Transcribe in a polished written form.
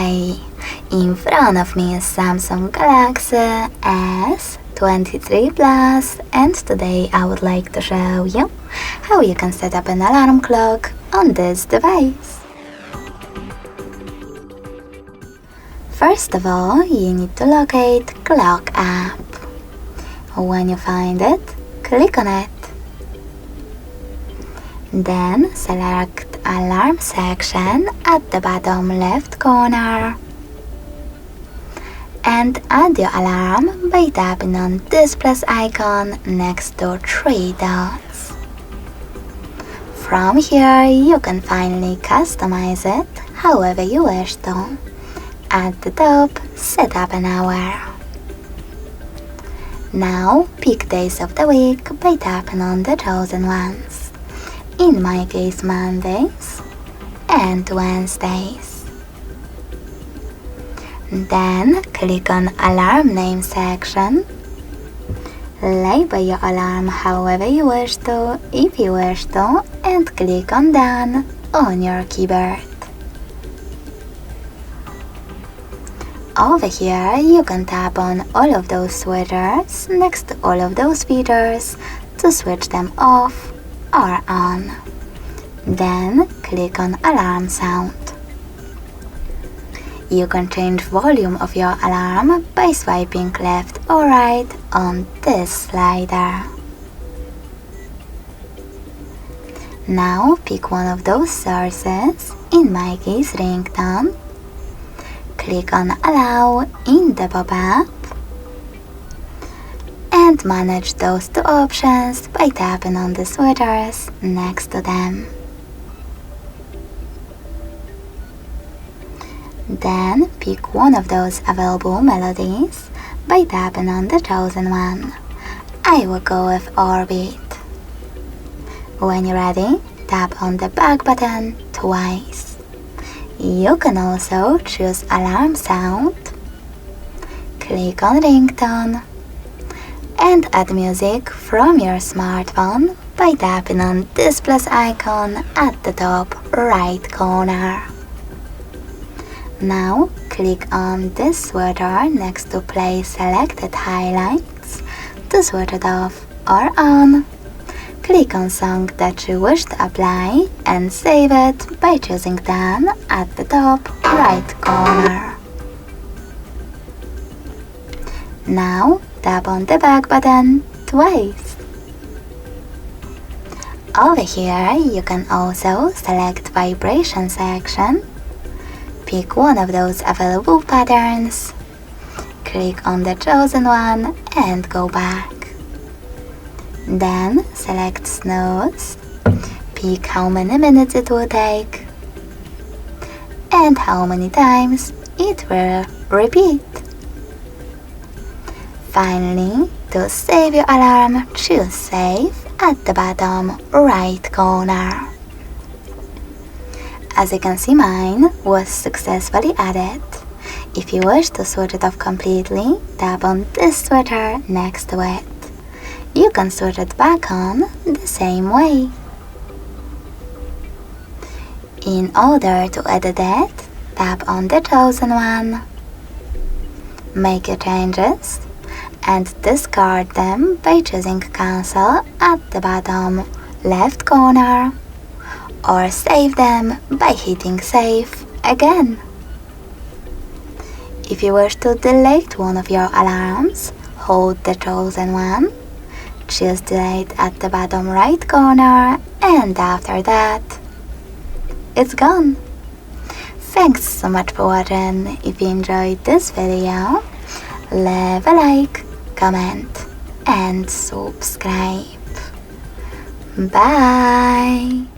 Hi! In front of me is Samsung Galaxy S23 Plus, and today I would like to show you how you can set up an alarm clock on this device. First of all, you need to locate Clock app. When you find it, click on it. Then select Alarm section at the bottom left corner and add your alarm by tapping on this plus icon next to three dots. From here you can finally customize it however you wish to. At the top, set up an hour. Now pick days of the week by tapping on the chosen ones. In my case, Mondays and Wednesdays. Then click on Alarm Name section. Label your alarm however you wish to, if you wish to, and click on Done on your keyboard. Over here you can tap on all of those switches next to all of those features to switch them off or on. Then click on Alarm Sound. You can change volume of your alarm by swiping left or right on this slider. Now pick one of those sources, in my case ringtone. Click on Allow in the pop-up and manage those two options by tapping on the switches next to them. Then pick one of those available melodies by tapping on the chosen one. I will go with Orbit. When you're ready, tap on the back button twice. You can also choose Alarm Sound, click on Ringtone, and add music from your smartphone by tapping on this plus icon at the top right corner. Now click on this switcher next to Play Selected Highlights to switch it off or on. Click on song that you wish to apply and save it by choosing Done at the top right corner. Now tap on the back button twice. Over here you can also select Vibration section. Pick one of those available patterns. Click on the chosen one and go back. Then select Snooze. Pick how many minutes it will take and how many times it will repeat. Finally, to save your alarm, choose Save at the bottom right corner. As you can see, mine was successfully added. If you wish to switch it off completely, tap on this switcher next to it. You can switch it back on the same way. In order to edit it, tap on the chosen one. Make your changes and discard them by choosing Cancel at the bottom left corner, or save them by hitting Save again. If you wish to delete one of your alarms, hold the chosen one, choose Delete at the bottom right corner, and after that, it's gone. Thanks so much for watching. If you enjoyed this video, leave a like, comment and subscribe. Bye!